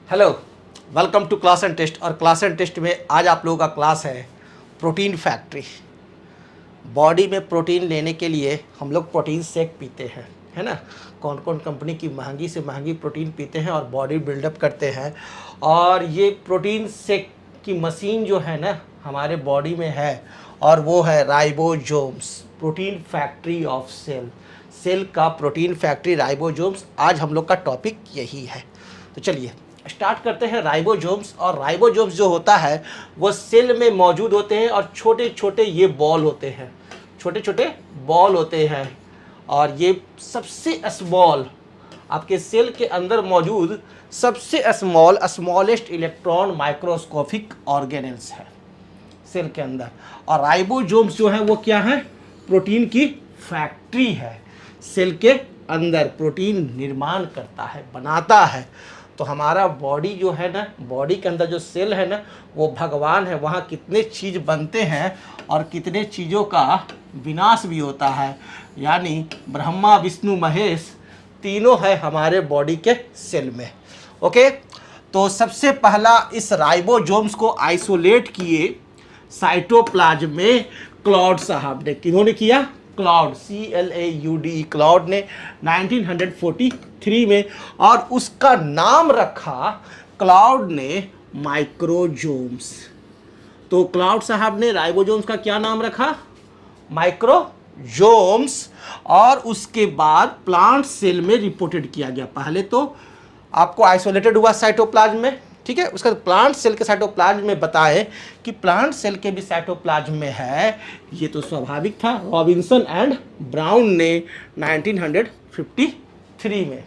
Hello, welcome to class and test. और class and test में आज आप लोगों का क्लास है प्रोटीन फैक्ट्री। बॉडी में प्रोटीन लेने के लिए हम लोग प्रोटीन शेक पीते हैं, है ना। कौन कौन कंपनी की महंगी से महंगी प्रोटीन पीते हैं और बॉडी बिल्डअप करते हैं। और ये प्रोटीन शेक की मशीन जो है ना हमारे बॉडी में है, और वो है ribosomes, protein factory of cell. Cell का प्रोटीन फैक्ट्री राइबोसोम्स। आज हम लोग का टॉपिक यही है। तो चलिए स्टार्ट करते हैं। राइबोसोम्स, और राइबोसोम्स जो होता है वो सेल में मौजूद होते हैं और छोटे छोटे ये बॉल होते हैं, छोटे छोटे बॉल होते हैं। और ये सबसे स्मॉल आपके सेल के अंदर मौजूद सबसे स्मॉलेस्ट इलेक्ट्रॉन माइक्रोस्कोपिक ऑर्गेनेल्स है सेल के अंदर। और राइबोसोम्स जो है वो क्या है? प्रोटीन की फैक्ट्री है। सेल के अंदर प्रोटीन निर्माण करता है, बनाता है। तो हमारा बॉडी जो है ना, बॉडी के अंदर जो सेल है ना वो भगवान है। वहाँ कितने चीज़ बनते हैं और कितने चीज़ों का विनाश भी होता है। यानी ब्रह्मा विष्णु महेश तीनों है हमारे बॉडी के सेल में। ओके, तो सबसे पहला इस राइबोसोम्स को आइसोलेट किए साइटोप्लाज्म में क्लॉड साहब ने। किन्होंने किया? क्लॉड, CLAUD, क्लॉड ने 1943 में। और उसका नाम रखा क्लॉड ने माइक्रोसोम्स। तो क्लॉड साहब ने राइबोसोम्स का क्या नाम रखा? माइक्रोसोम्स। और उसके बाद प्लांट सेल में रिपोर्टेड किया गया। पहले तो आपको आइसोलेटेड हुआ साइटोप्लाज्म में, ठीक है। उसका प्लांट सेल के साइटोप्लाज्म में बताएं कि प्लांट सेल के भी साइटोप्लाज्म में है। ये तो स्वाभाविक था। रॉबिन्सन एंड ब्राउन ने 1953 में।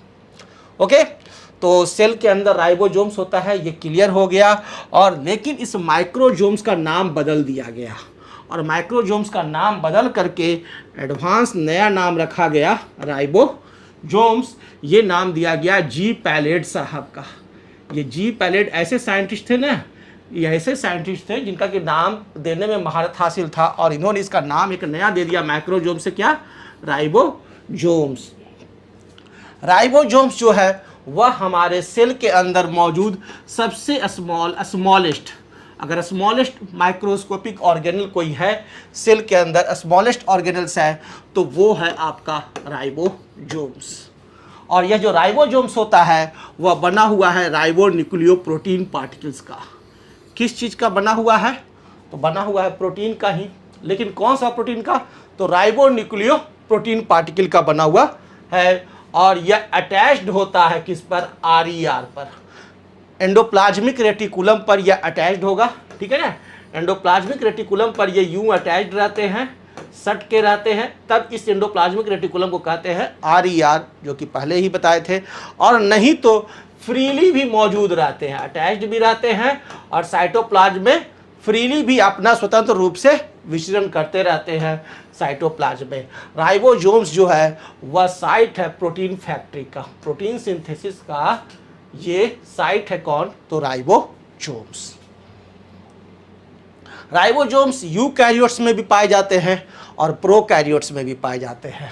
ओके, तो सेल के अंदर राइबोसोम्स होता है, ये क्लियर हो गया। और लेकिन इस माइक्रोसोम्स का नाम बदल दिया गया, और माइक्रोसोम्स का नाम बदल करके एडवांस नया नाम रखा गया राइबोसोम्स। ये नाम दिया गया जी पैलेट साहब का। ये जी पैलेट ऐसे साइंटिस्ट थे ना, ये ऐसे साइंटिस्ट थे जिनका कि नाम देने में महारत हासिल था, और इन्होंने इसका नाम एक नया दे दिया माइक्रोसोम्स से। क्या? राइबोसोम्स। राइबोसोम्स जो है वह हमारे सेल के अंदर मौजूद सबसे स्मॉलेस्ट, अगर स्मॉलेस्ट माइक्रोस्कोपिक ऑर्गेनल कोई है सेल के अंदर, स्मॉलेस्ट ऑर्गेनल्स है, तो वो है आपका राइबोसोम्स। और यह जो राइबोसोम्स होता है वह बना हुआ है राइबोन्यूक्लियोप्रोटीन पार्टिकल्स का। किस चीज़ का बना हुआ है? तो बना हुआ है प्रोटीन का ही। लेकिन कौन सा प्रोटीन का? तो राइबोन्यूक्लियोप्रोटीन पार्टिकल का बना हुआ है। और यह अटैच्ड होता है किस पर? RER पर, एंडोप्लाज्मिक रेटिकुलम पर यह अटैच्ड होगा, ठीक है ना। एंडोप्लाज्मिक रेटिकुलम पर ये यूं अटैच्ड रहते हैं, सट के रहते हैं। तब इस एंडोप्लाज्मिक रेटिकुलम को कहते हैं RER, जो कि पहले ही बताए थे। और नहीं तो फ्रीली भी मौजूद रहते हैं, अटैच्ड भी रहते हैं, और साइटोप्लाज्म में फ्रीली भी अपना स्वतंत्र रूप से विचरण करते रहते हैं साइटोप्लाज्म में। राइबोसोम्स जो है वह साइट है प्रोटीन फैक्ट्री का, प्रोटीन सिंथेसिस का ये साइट है। कौन? तो राइबोसोम्स। राइबोसोम्स यूकैरियोट्स में भी पाए जाते हैं और प्रोकैरियोट्स में भी पाए जाते हैं।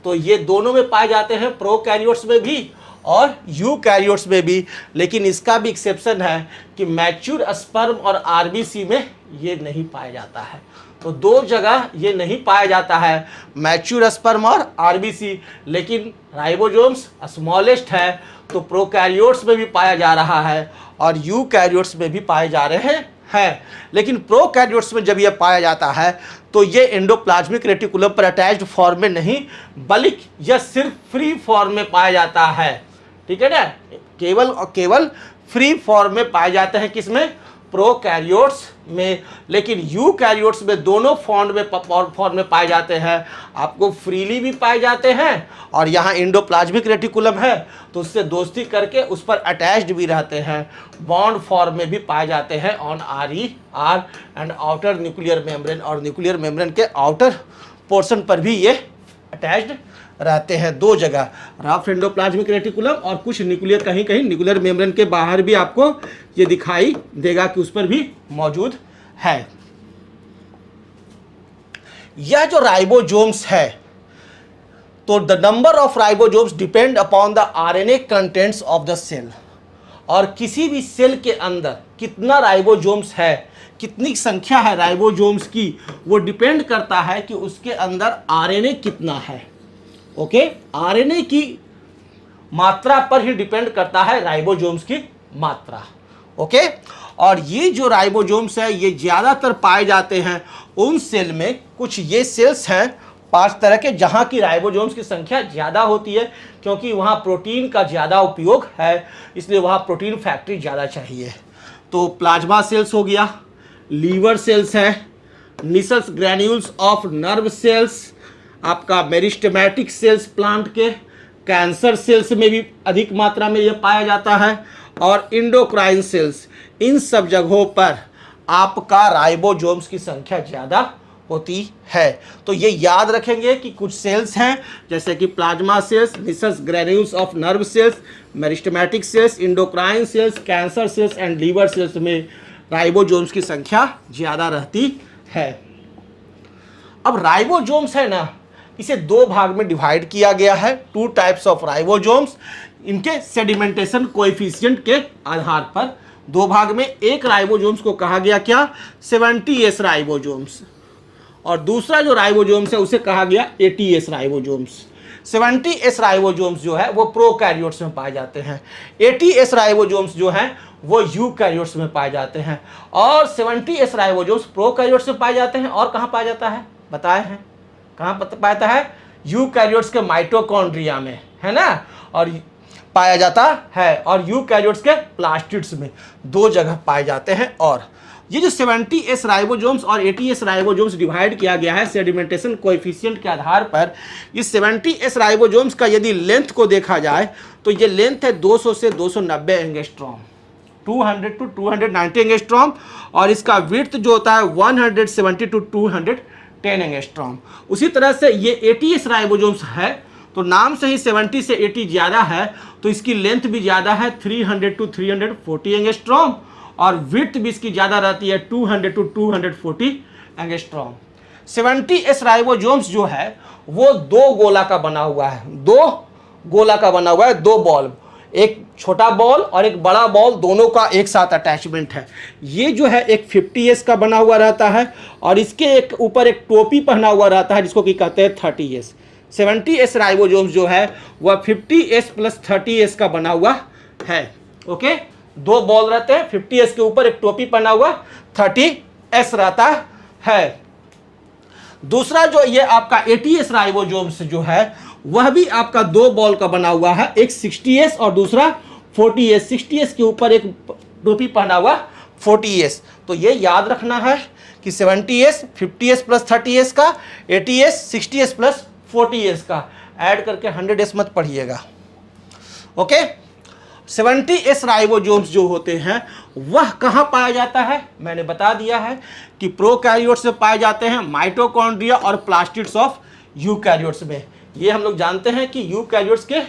तो ये दोनों में पाए जाते हैं, प्रोकैरियोट्स में भी और यूकैरियोट्स में भी। लेकिन इसका भी एक्सेप्शन है कि मैच्योर स्पर्म और RBC में ये नहीं पाया जाता है। तो दो जगह ये नहीं पाया जाता है, मैच्योर स्पर्म और RBC। लेकिन राइबोसोम्स स्मॉलेस्ट है, तो प्रोकैरियोट्स में भी पाया जा रहा है और यूकैरियोट्स में भी पाए जा रहे हैं। लेकिन प्रोकैरियोट्स में जब यह पाया जाता है तो ये एंडोप्लाज्मिक रेटिकुलम पर अटैच्ड फॉर्म में नहीं, बल्कि यह सिर्फ फ्री फॉर्म में पाया जाता है, ठीक है ना। केवल और केवल फ्री फॉर्म में पाए जाते हैं। किसमें? प्रोकैरियोट्स में। लेकिन यूकैरियोट्स में दोनों फॉर्म में पाए जाते हैं। आपको फ्रीली भी पाए जाते हैं, और यहाँ एंडोप्लाज्मिक रेटिकुलम है तो उससे दोस्ती करके उस पर अटैच्ड भी रहते हैं। बॉन्ड फॉर्म में भी पाए जाते हैं on RER and outer nuclear membrane, और न्यूक्लियर मेम्ब्रेन के आउटर पोर्शन पर भी ये अटैच्ड रहते हैं। दो जगह, रफ एंडोप्लाज्मिक रेटिकुलम और कुछ न्यूक्लियर, कहीं कहीं न्यूक्लियर मेम्ब्रेन के बाहर भी आपको ये दिखाई देगा कि उस पर भी मौजूद है। यह जो राइबोसोम्स है, तो the number of ribosomes depend upon the RNA contents of the cell. और किसी भी सेल के अंदर कितना राइबोसोम्स है, कितनी संख्या है राइबोसोम्स की, वो डिपेंड करता है कि उसके अंदर आरएनए कितना है। ओके, आरएनए की मात्रा पर ही डिपेंड करता है राइबोसोम्स की मात्रा। ओके, और ये जो राइबोसोम्स है ये ज़्यादातर पाए जाते हैं उन सेल में, कुछ ये सेल्स हैं 5 तरह के जहाँ की राइबोसोम्स की संख्या ज़्यादा होती है, क्योंकि वहाँ प्रोटीन का ज़्यादा उपयोग है, इसलिए वहाँ प्रोटीन फैक्ट्री ज़्यादा चाहिए। तो प्लाज्मा सेल्स हो गया, लीवर सेल्स है, Nissl's granules of nerve sales, आपका मेरिस्टेमेटिक सेल्स प्लांट के, कैंसर सेल्स में भी अधिक मात्रा में यह पाया जाता है, और इंडोक्राइन सेल्स, इन सब जगहों पर आपका राइबोसोम्स की संख्या ज़्यादा होती है। तो ये याद रखेंगे कि कुछ सेल्स हैं जैसे कि plasma cells, Nissl's granules of nerve cells, meristematic cells, endocrine cells, cancer cells and liver cells में राइबोसोम्स की संख्या ज़्यादा रहती है। अब राइबोसोम्स है ना, इसे 2 भाग में डिवाइड किया गया है, 2 टाइप्स ऑफ राइबोसोम्स, इनके सेडिमेंटेशन कोएफिशिएंट के आधार पर 2 भाग में। एक राइबोसोम्स को कहा गया क्या, 70S राइबोसोम्स, और दूसरा जो राइबोसोम्स है उसे कहा गया 80S राइबोसोम्स। 70S राइबोसोम्स जो है वो प्रोकैरियोट्स में पाए जाते हैं, 80S राइबोसोम्स जो हैं वो यूकैरियोट्स में पाए जाते हैं। और 70S राइबोसोम्स प्रोकैरियोट्स में पाए जाते हैं, और कहाँ पाया जाता है बताए हैं, कहाँ पाया जाता है, यूकैरियोट्स के माइटोकॉन्ड्रिया में, है ना, और पाया जाता है, और यूकैरियोट्स के प्लास्टिड्स में, 2 जगह पाए जाते हैं। और ये जो 70S राइबोसोम्स और 80S राइबोसोम्स डिवाइड किया गया है सेडिमेंटेशन कोएफिशिएंट के आधार पर, इस 70S राइबोसोम्स का यदि लेंथ को देखा जाए तो ये लेंथ है 200 से 290 एंगस्ट्रॉम, 200 to 290 एंगस्ट्रॉम, और इसका विड्थ जो होता है 170 to 210 एंगस्ट्रॉम। उसी तरह से ये 80S राइबोसोम्स है, तो नाम से ही 70 से 80 ज़्यादा है, तो इसकी लेंथ भी ज़्यादा है 300 to 340 एंगस्ट्रॉम, और विड्थ भी इसकी ज़्यादा रहती है 200 to 240 एंगस्ट्रॉम। 70S राइबोसोम्स जो है वो 2 गोला का बना हुआ है, 2 गोला का बना हुआ है, 2 बॉल, एक छोटा बॉल और एक बड़ा बॉल, दोनों का एक साथ अटैचमेंट है। ये जो है एक 50S का बना हुआ रहता है, और इसके एक ऊपर एक टोपी पहना हुआ रहता है जिसको कि कहते हैं 30S। 70S राइबोसोम्स जो है वह 50S प्लस 30S का बना हुआ है। ओके, 2 बॉल रहते हैं, 50S के ऊपर एक टोपी पहना हुआ 30S रहता है। दूसरा जो ये आपका 80S राइबोसोम्स जो है वह भी आपका 2 बॉल का बना हुआ है, एक 60S और दूसरा 40S, 60S के ऊपर एक टोपी पहना हुआ 40S। तो ये याद रखना है कि 70S 50S प्लस 30S का, 80S 60S प्लस 40S का, ऐड करके 100S मत पढ़िएगा। ओके, 70S राइबोसोम्स जो होते हैं वह कहाँ पाया जाता है, मैंने बता दिया है कि प्रोकैरियोट्स में पाए जाते हैं, माइटोकॉन्ड्रिया और प्लास्टिड्स ऑफ यूकैरियोट्स में। ये हम लोग जानते हैं कि यूकैरियोट्स के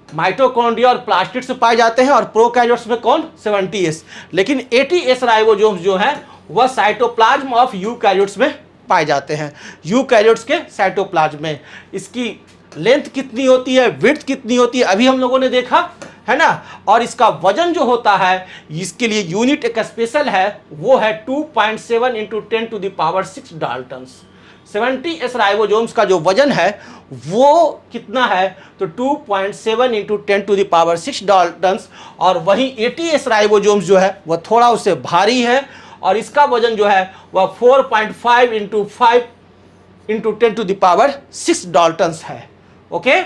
माइटोकॉन्ड्रिया और प्लास्टिड्स में पाए जाते हैं, और प्रोकैरियोट्स में कौन, 70S। लेकिन 80S राइबोसोम्स जो है वह साइटोप्लाज्म ऑफ यूकैरियोट्स में पाए जाते हैं, यूकैरियोट्स के साइटोप्लाज्म में। इसकी लेंथ कितनी होती है, विड्थ कितनी होती है, अभी हम लोगों ने देखा है ना, और इसका वजन जो होता है, इसके लिए यूनिट एक स्पेशल है, वो है 2.7 × 10⁻⁶ डाल्टन्स। 70S राइबोसोम्स का जो वजन है वो कितना है, तो 2.7 × 10⁻⁶ डाल्टन्स, और वहीं 80S राइबोसोम्स जो है वह थोड़ा उससे भारी है, और इसका वजन जो है वह 4.5 × 5 × 10⁻⁶ डाल्टन्स है। ओके,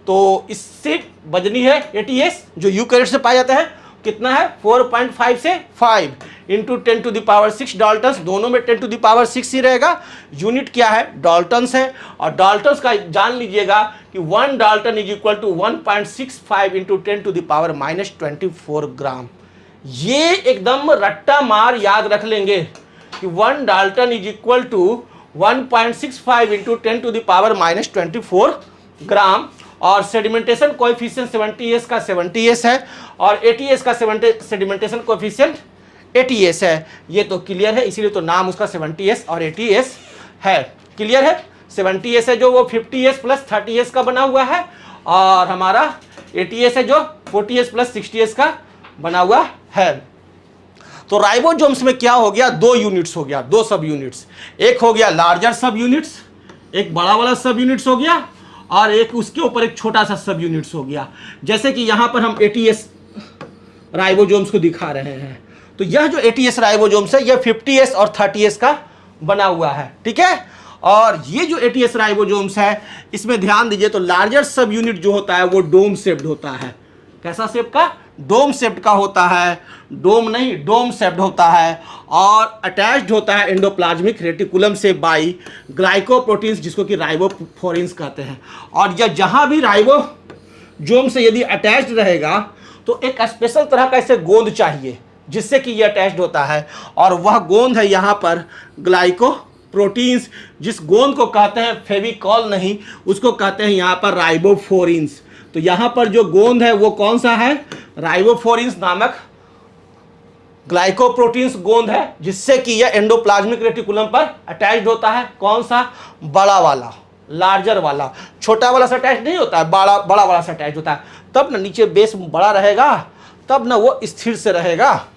तो इससे वजनी है 80S जो यूकैरियोट से पाया जाता है, कितना है 4.5 से 5 × 10⁻⁶ डाल्टन्स, दोनों में 10⁻⁶ ही रहेगा। यूनिट क्या है, डाल्टन्स है, और डाल्टन्स का जान लीजिएगा कि 1 डाल्टन इज इक्वल टू 1.65 × 10⁻⁻24 ग्राम। ये एकदम रट्टा मार याद रख लेंगे कि 1 डाल्टन इज इक्वल टू 1.65 × 10⁻⁻24 ग्राम, और सेडिमेंटेशन कोएफिशिएंट 70S का 70S है, और 80S का सेडिमेंटेशन कोएफिशिएंट 80S है। ये तो क्लियर है, इसीलिए तो नाम उसका 70S और 80S है। क्लियर है, 70S है जो वो 50S प्लस 30S का बना हुआ है, और हमारा ATS है जो 40S प्लस 60S का बना हुआ है। तो राइबोसोम्स में क्या हो गया, दो यूनिट्स हो गया, दो सब यूनिट्स, एक हो गया लार्जर सब यूनिट्स, एक बड़ा वाला सब यूनिट्स हो गया, और एक उसके ऊपर एक छोटा सा सब यूनिट्स हो गया। जैसे कि यहां पर हम ATS राइबोसोम्स को दिखा रहे हैं, तो यह जो ATS राइबोसोम्स है यह 50S और 30S का बना हुआ है, ठीक है। और ये जो ATS राइबोसोम्स है इसमें ध्यान दीजिए, तो लार्जर सब यूनिट जो होता है वो डोम शेप्ड होता है। कैसा शेप का, डोम शेप्ड का होता है, डोम नहीं डोम शेप्ड होता है, और अटैच्ड होता है एंडोप्लाज्मिक रेटिकुलम से बाई ग्लाइकोप्रोटीन्स, जिसको कि राइबोफोरिन्स कहते हैं। और यह जहां भी राइबोसोम से यदि अटैच्ड रहेगा तो एक स्पेशल तरह का इसे गोंद चाहिए जिससे कि यह अटैच्ड होता है, और वह गोंद है यहाँ पर ग्लाइकोप्रोटीन्स, जिस गोंद को कहते हैं फेविकॉल नहीं, उसको कहते हैं यहाँ पर राइबोफोरिन्स। तो यहाँ पर जो गोंद है वो कौन सा है, राइबोफोरिन्स नामक ग्लाइकोप्रोटीन्स गोंद है, जिससे कि यह एंडोप्लाज्मिक रेटिकुलम पर अटैच्ड होता है। कौन सा, बड़ा वाला, लार्जर वाला, छोटा वाला से अटैच नहीं होता है, बड़ा वाला से अटैच होता है, तब ना नीचे बेस बड़ा रहेगा, तब ना वो स्थिर से रहेगा।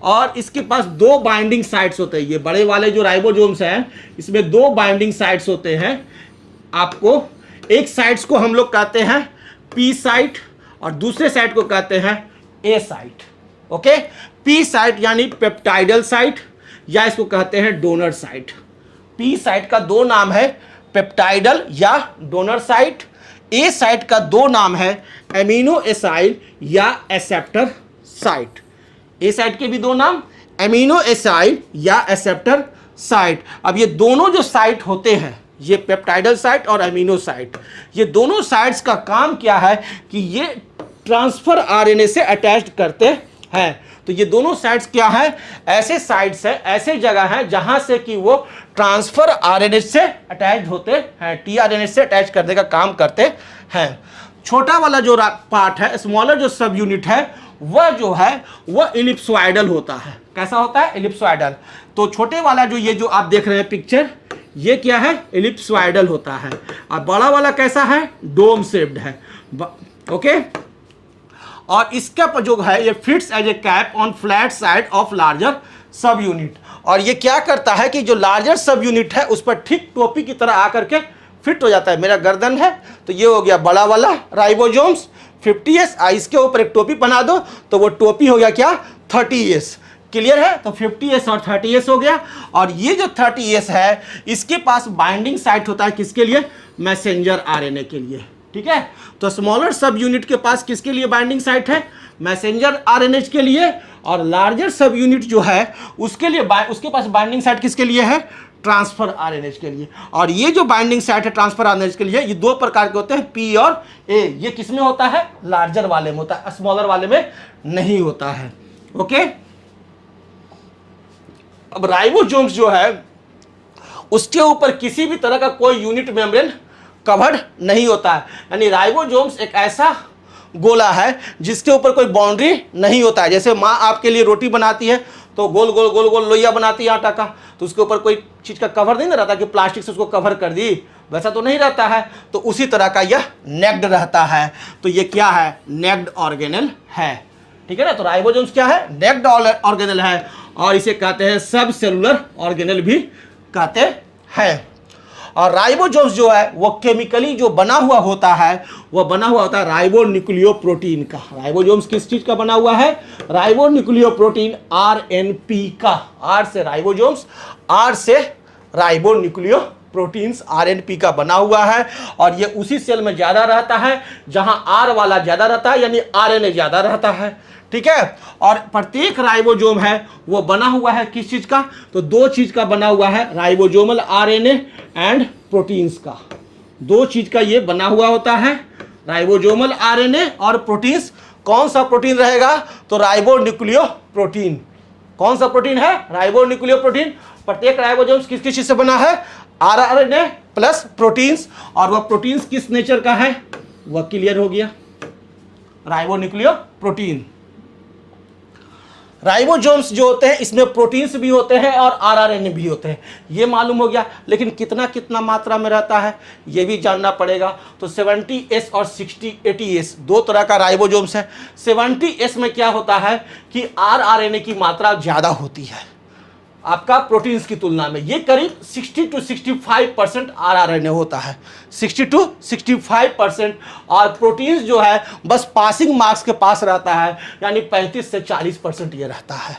और इसके पास दो बाइंडिंग साइट्स होते हैं, ये बड़े वाले जो राइबोसोम्स हैं इसमें दो बाइंडिंग साइट्स होते हैं। आपको एक साइट्स को हम लोग कहते हैं P साइट और दूसरे साइट को कहते हैं A site. Okay, P site यानी पेप्टाइडल साइट, या इसको कहते हैं डोनर साइट। P साइट का दो नाम है, पेप्टाइडल या डोनर साइट। A साइट का दो नाम है, एमिनो एसाइल या एक्सेप्टर साइट। A साइट के भी दो नाम, एमिनो एसाइल या एक्सेप्टर साइट। अब ये दोनों जो साइट होते हैं, ये पेप्टाइडल साइट और एमिनो साइट, ये दोनों साइट्स का काम क्या है कि ये ट्रांसफर RNA से अटैच्ड करते हैं। तो ये दोनों साइट्स क्या है, ऐसे साइट्स है, ऐसे जगह है जहां से कि वो ट्रांसफर RNA से अटैच्ड होते हैं, tRNA से अटैच करने का काम करते हैं। छोटा वाला जो पार्ट है, स्मॉलर जो सब यूनिट है, वह जो है वह इलिप्सोइडल होता है। कैसा होता है, इलिप्सोइडल। तो छोटे वाला जो ये जो आप देख रहे हैं पिक्चर, ये क्या है, इलिप्सोइडल होता है। और बड़ा वाला कैसा है, डोम शेप्ड है। ओके, और इसका जो है ये fits as a cap on flat side of larger subunit. और ये क्या करता है कि जो लार्जर सब यूनिट है उस पर ठीक टोपी की तरह आकर के फिट हो जाता है। मेरा गर्दन है तो ये हो गया बड़ा वाला राइबोसोम्स 50S, इसके ऊपर एक टोपी बना दो तो वो टोपी हो गया क्या, 30S। क्लियर है, तो 50S और 30S हो गया। और ये जो 30S है इसके पास बाइंडिंग साइट होता है किसके लिए, मैसेंजर RNA के लिए। ठीक है, तो स्मॉलर सब यूनिट के पास किसके लिए बाइंडिंग साइट है, मैसेंजर RNA के लिए। और लार्जर सब यूनिट जो है उसके लिए उसके पास बाइंडिंग साइट किसके लिए है, ट्रांसफर RNA के लिए। और ये जो बाइंडिंग साइट है ट्रांसफर RNA के लिए, ये दो प्रकार के होते हैं, P और A। ये किसमें होता है, लार्जर वाले में होता है, स्मॉलर वाले में नहीं होता है। ओके, अब राइबोसोम्स जो है उसके ऊपर किसी भी तरह का कोई यूनिट मेम्ब्रेन कवर्ड नहीं होता है। यानी राइबोसोम्स एक ऐसा गोला है जिसके ऊपर कोई बाउंड्री नहीं होता है। जैसे माँ आपके लिए रोटी बनाती है तो गोल गोल गोल गोल लोइया बनाती है आटा का, तो उसके ऊपर कोई चीज़ का कवर नहीं ना रहता कि प्लास्टिक से उसको कवर कर दी, वैसा तो नहीं रहता है। तो उसी तरह का यह नेक्ड रहता है। तो ये क्या है, नेक्ड ऑर्गेनेल है। ठीक है ना, तो राइबोसोम्स क्या है, नेक्ड ऑर्गेनेल है। और इसे कहते हैं सब सेलुलर ऑर्गेनेल भी कहते हैं। और राइबोसोम्स जो है वो केमिकली जो बना हुआ होता है, वह बना हुआ होता है राइबोन्यूक्लियोप्रोटीन का। राइबोसोम्स किस चीज का बना हुआ है, राइबोन्यूक्लियोप्रोटीन RNP का। R से राइबोसोम्स, R से राइबोन्यूक्लियोप्रोटीन्स RNP का बना हुआ है। और ये उसी सेल में ज्यादा रहता है जहां R वाला ज्यादा रहता है, यानी RNA ज्यादा रहता है। ठीक है, और प्रत्येक राइबोसोम है वो बना हुआ है किस चीज का, तो दो चीज का बना हुआ है, राइबोसोमल RNA एंड प्रोटीन्स का। दो चीज का ये बना हुआ होता है, राइबोसोमल RNA और प्रोटीन्स। कौन सा प्रोटीन रहेगा, तो राइबोन्यूक्लियोप्रोटीन। कौन सा प्रोटीन है, राइबोन्यूक्लियोप्रोटीन। प्रत्येक राइबोसोम किस किस चीज से बना है, RNA प्लस प्रोटीन्स। और वह प्रोटीन्स किस नेचर का है, वह क्लियर हो गया, राइबोन्यूक्लियोप्रोटीन। राइबोसोम्स जो होते हैं इसमें प्रोटीन्स भी होते हैं और आरआरएनए भी होते हैं, ये मालूम हो गया। लेकिन कितना कितना मात्रा में रहता है ये भी जानना पड़ेगा। तो 70S और 80S दो तरह का राइबोसोम्स है। 70S में क्या होता है कि आरआरएनए की मात्रा ज़्यादा होती है आपका प्रोटीन्स की तुलना में, ये करीब 60 to 65% आरआरएनए होता है, 60 to 65%। और प्रोटीन्स जो है बस पासिंग मार्क्स के पास रहता है, यानी 35 से 40% ये रहता है।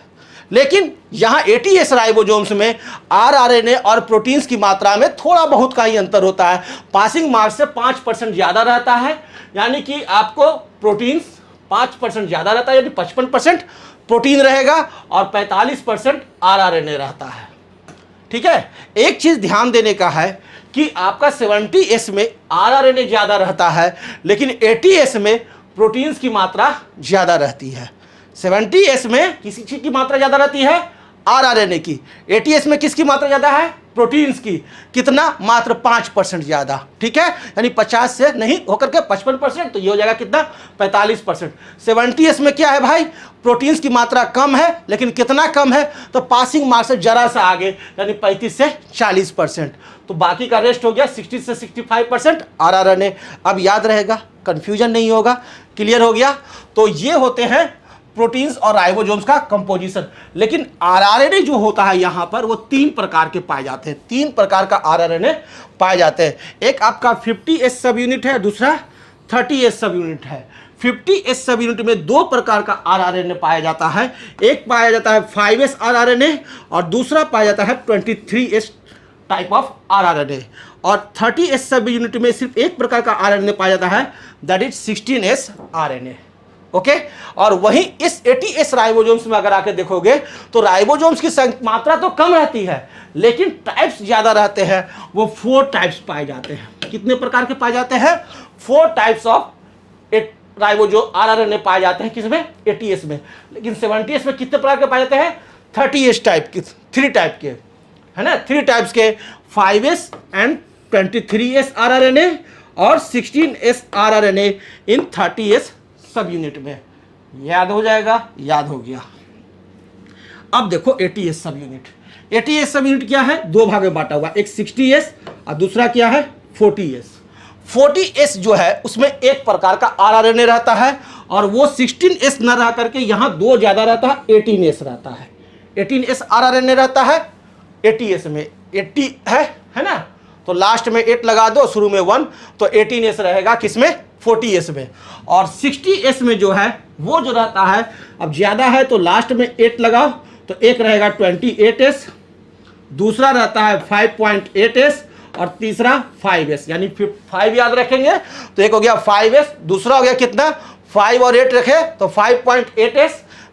लेकिन यहाँ 80S राइबोसोम्स में आरआरएनए और प्रोटीन्स की मात्रा में थोड़ा बहुत का ही अंतर होता है, पासिंग मार्क्स से 5% ज़्यादा रहता है, यानी कि आपको प्रोटीन्स 5% ज़्यादा रहता है, यानी 55% प्रोटीन रहेगा और 45% आरआरएनए रहता है। ठीक है, एक चीज ध्यान देने का है कि आपका 70S में आरआरएनए ज्यादा रहता है, लेकिन 80S में प्रोटीन्स की मात्रा ज्यादा रहती है। 70S में किसी चीज की मात्रा ज्यादा रहती है, आरआरएनए की। 80S में किसकी मात्रा ज्यादा है, प्रोटीन्स की। कितना, मात्र 5% ज्यादा। ठीक है, यानी 50 से नहीं होकर के 55%, तो ये हो जाएगा कितना, 45%। 70S में क्या है भाई, प्रोटीन्स की मात्रा कम है, लेकिन कितना कम है, तो पासिंग मार्क्स से जरा सा आगे, यानी 35 से 40%। तो बाकी का रेस्ट हो गया 60 से 65% आरआरएनए। अब याद रहेगा, कंफ्यूजन नहीं होगा, क्लियर हो गया। तो ये होते हैं प्रोटीन्स और राइबोसोम्स का कंपोजिशन। लेकिन आरआरएनए जो होता है यहाँ पर वो 3 प्रकार के पाए जाते हैं, 3 प्रकार का आरआरएनए पाए जाते हैं। एक आपका 50S सब यूनिट है, दूसरा 30S सब यूनिट है। 50S सब यूनिट में 2 प्रकार का आरआरएनए पाया जाता है, एक पाया जाता है 5S आरआरएनए और दूसरा पाया जाता है 23S टाइप ऑफ आरआरएनए। और 30S सब यूनिट में सिर्फ एक प्रकार का आरआरएनए पाया जाता है, that is 16S RNA. Okay, और वहीं इस 80S राइबोसोम्स में अगर आके देखोगे तो राइबोसोम्स की मात्रा तो कम रहती है, लेकिन टाइप्स ज्यादा रहते हैं। वो 4 टाइप्स पाए जाते हैं। कितने प्रकार के पाए जाते हैं, 4 टाइप्स ऑफ राइबोसोम आरआरएनए पाए जाते हैं। किसमें, 80S में। लेकिन 70S में कितने प्रकार के पाए जाते हैं, 30S टाइप के, 3 टाइप के, है ना, 3 टाइप्स के, 5S एंड 23S आरआरएनए और 16S आरआरएनए इन 30S सब यूनिट में। याद हो जाएगा, याद हो गया। अब देखो 80S सब यूनिट। 80S सब यूनिट क्या है, 2 भाग में बांटा हुआ, एक 60S और दूसरा क्या है 40S। 40S जो है उसमें एक प्रकार का आरआरएनए रहता है, और वो 16S न रह करके यहाँ 2 ज्यादा रहता है, 18S रहता है। 18S आरआरएनए रहता है 80S में। 80 है ना, तो लास्ट में 8 लगा दो, शुरू में 1, तो 18S रहेगा किसमें, 40S में। और 60S में जो है वो जो रहता है, अब ज्यादा है तो लास्ट में 8 लगाओ, तो एक रहेगा 28S, दूसरा रहता है 5.8S और तीसरा 5S, यानी 5 याद रखेंगे तो एक हो गया 5S, दूसरा हो गया कितना, 5 और 8 रखे तो 5.8S,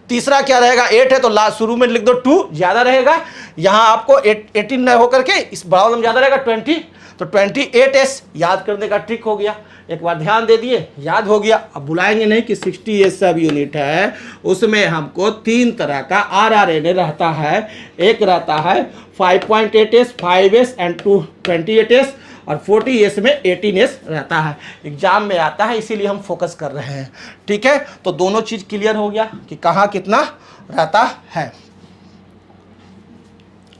तीसरा क्या रहेगा 8 है तो लास्ट शुरू में लिख दो 2, ज्यादा रहेगा। यहां आपको 18 होकर के इस बड़ा नंबर ज्यादा रहेगा 20, तो 28S याद करने का ट्रिक हो गया। एक बार ध्यान दे दिए, याद हो गया। अब बुलाएंगे नहीं कि 60S सब यूनिट है, उसमें हमको 3 तरह का आरआरएनए रहता है। एक रहता है 5.8S, 5S एंड 28S, और 40S में 18S रहता है। एग्जाम में आता है, इसीलिए हम फोकस कर रहे हैं। ठीक है, तो दोनों चीज क्लियर हो गया कि कहाँ कितना रहता है।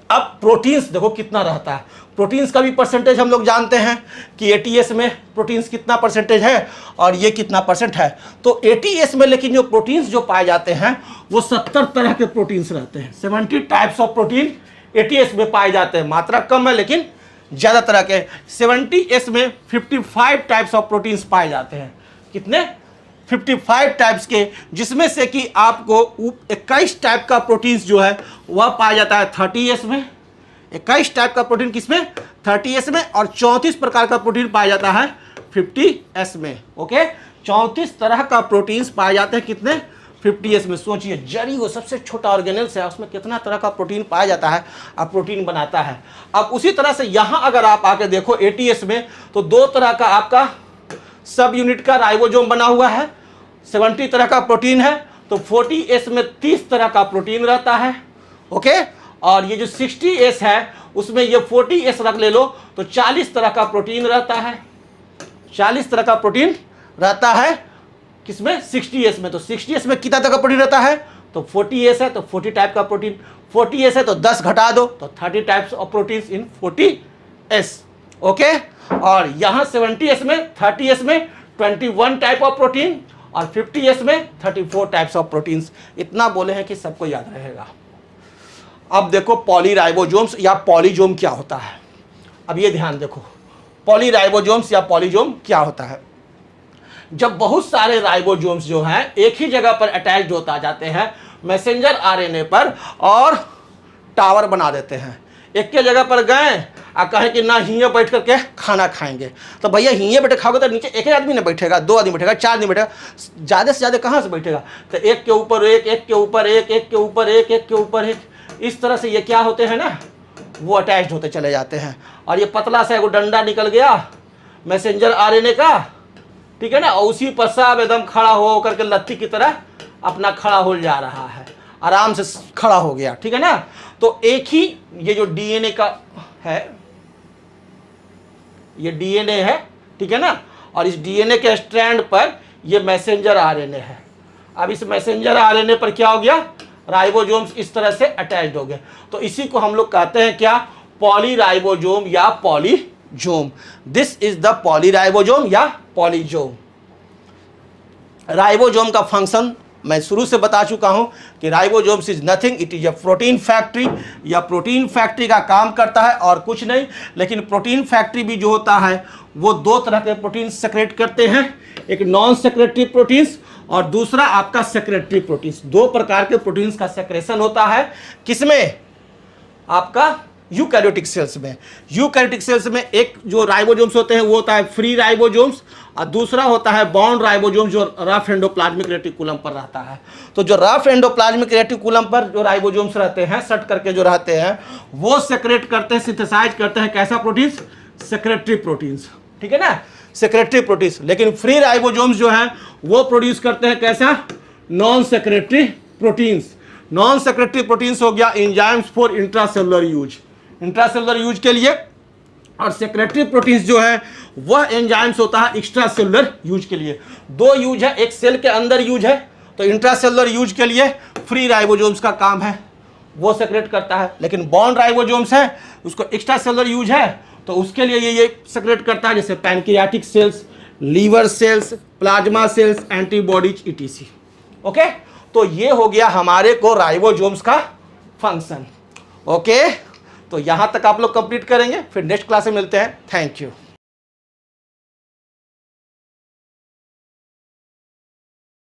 अब प्रोटीन्स देखो कितना रहता है। प्रोटीन्स का भी परसेंटेज हम लोग जानते हैं कि 80S में प्रोटीन्स कितना परसेंटेज है और ये कितना परसेंट है। तो 80S में लेकिन जो प्रोटीन्स जो पाए जाते हैं वो 70 तरह के प्रोटीन्स रहते हैं। 70 टाइप्स ऑफ प्रोटीन 80S में पाए जाते हैं, मात्रा कम है लेकिन ज़्यादा तरह के। 70S में 55 टाइप्स ऑफ प्रोटीन्स पाए जाते हैं। कितने, 55 टाइप्स के, जिसमें से कि आपको 21 टाइप का प्रोटीन्स जो है वह पाया जाता है 30S में। 21 टाइप का प्रोटीन किसमें, 30S में, और 34 प्रकार का प्रोटीन पाया जाता है 50S में। ओके, 34 तरह का प्रोटीन्स पाए जाते हैं कितने, 50S में। सोचिए, जरी वो सबसे छोटा ऑर्गेनेल्स है, उसमें कितना तरह का प्रोटीन पाया जाता है, अब प्रोटीन बनाता है। अब उसी तरह से यहाँ अगर आप आके देखो 80S में, तो 2 तरह का आपका सब यूनिट का राइबोसोम बना हुआ है, 70 तरह का प्रोटीन है। तो 40S में 30 तरह का प्रोटीन रहता है। ओके, और ये जो 60S है उसमें ये 40S रख ले लो तो 40 तरह का प्रोटीन रहता है। 40 तरह का प्रोटीन रहता है किसमें, 60S में। तो 60S में कितना तरह का प्रोटीन रहता है, तो 40S है तो 40 टाइप का प्रोटीन, 40S है तो 10 घटा दो तो 30 types of proteins in 40S। Okay, और यहाँ 70S में 30S में 21 टाइप ऑफ प्रोटीन और 50S में 34 टाइप्स ऑफ प्रोटीन्स। इतना बोले हैं कि सबको याद रहेगा। अब देखो पॉलीराइबोसोम्स या पॉलीजोम क्या होता है। अब ये ध्यान देखो, पॉलीराइबोसोम्स या पॉलीजोम क्या होता है। जब बहुत सारे राइबोसोम्स जो हैं एक ही जगह पर अटैच्ड होता जाते हैं मैसेंजर आरएनए पर और टावर बना देते हैं। एक के जगह पर गए और कहें कि ना हिये बैठ करके खाना खाएंगे, तो भैया हिये बैठे खाओगे तो नीचे एक आदमी नहीं बैठेगा, 2 आदमी बैठेगा, 4 आदमी बैठेगा, ज़्यादा से ज़्यादा कहाँ से बैठेगा। तो एक के ऊपर एक, एक के ऊपर एक, एक के ऊपर एक, एक के ऊपर एक, इस तरह से ये क्या होते हैं ना, वो अटैच्ड होते चले जाते हैं। और ये पतला सा एगो डंडा निकल गया मैसेंजर आरएनए का, ठीक है ना, और उसी पर सब एकदम खड़ा हो करके लत्ती की तरह अपना खड़ा हो जा रहा है, आराम से खड़ा हो गया, ठीक है ना। तो एक ही ये जो डीएनए का है, ये डीएनए है, ठीक है ना, और इस डीएनए के स्ट्रैंड पर ये मैसेंजर आरएनए है। अब इस मैसेंजर आरएनए पर क्या हो गया, राइबोसोम्स इस तरह से अटैच्ड हो गए। तो इसी को हम लोग कहते हैं क्या, पॉलीराइबोसोम या पॉलीजोम। दिस इज द पॉलीराइबोसोम या पॉलीजोम। राइबोसोम का फंक्शन मैं शुरू से बता चुका हूं कि ribosomes is nothing, it is a protein factory, या प्रोटीन फैक्ट्री का काम करता है और कुछ नहीं। लेकिन प्रोटीन फैक्ट्री भी जो होता है वो 2 तरह के प्रोटीन सेक्रेट करते हैं, एक नॉन सेक्रेटरी प्रोटीन्स और दूसरा आपका सेक्रेटरी प्रोटीन्स। 2 प्रकार के प्रोटीन्स का सेक्रेशन होता है, किसमें, आपका यूकैरियोटिक सेल्स में। यूकैरियोटिक सेल्स में एक जो राइबोसोम्स होते हैं वो होता है फ्री राइबोसोम्स और दूसरा होता है बॉन्ड राइबोसोम्स जो रफ एंडोप्लाज्मिक रेटिकुलम पर रहता है। तो जो रफ एंडोप्लाज्मिक रेटिकुलम पर जो राइबोसोम्स रहते हैं, सट करके जो रहते हैं, वो सेक्रेट करते हैं, सिंथेसाइज करते हैं कैसा प्रोटीन्स, सेक्रेटरी प्रोटीन्स, ठीक है ना, सेक्रेटरी प्रोटीन्स। लेकिन फ्री राइबोसोम्स जो है वो प्रोड्यूस करते हैं कैसा, non secretary proteins. Non secretary proteins हो गया enzymes for intracellular use, intracellular use के लिए, और सेक्रेटरी प्रोटीन्स जो है वह एंजाइम्स होता है एक्स्ट्रा सेलुलर यूज के लिए। 2 यूज है, एक सेल के अंदर यूज है, तो इंट्रासेलुलर यूज के लिए फ्री राइबोसोम्स का काम है, वो सेक्रेट करता है। लेकिन बॉन्ड राइबोसोम्स है उसको एक्स्ट्रा सेलुलर यूज है, तो उसके लिए ये सेक्रेट करता है, जैसे pancreatic cells, liver cells, plasma cells, antibodies ETC. Okay, तो ये हो गया हमारे को राइबोसोम्स का फंक्शन। ओके, तो यहाँ तक आप लोग कंप्लीट करेंगे, फिर नेक्स्ट क्लास में मिलते हैं। Thank you.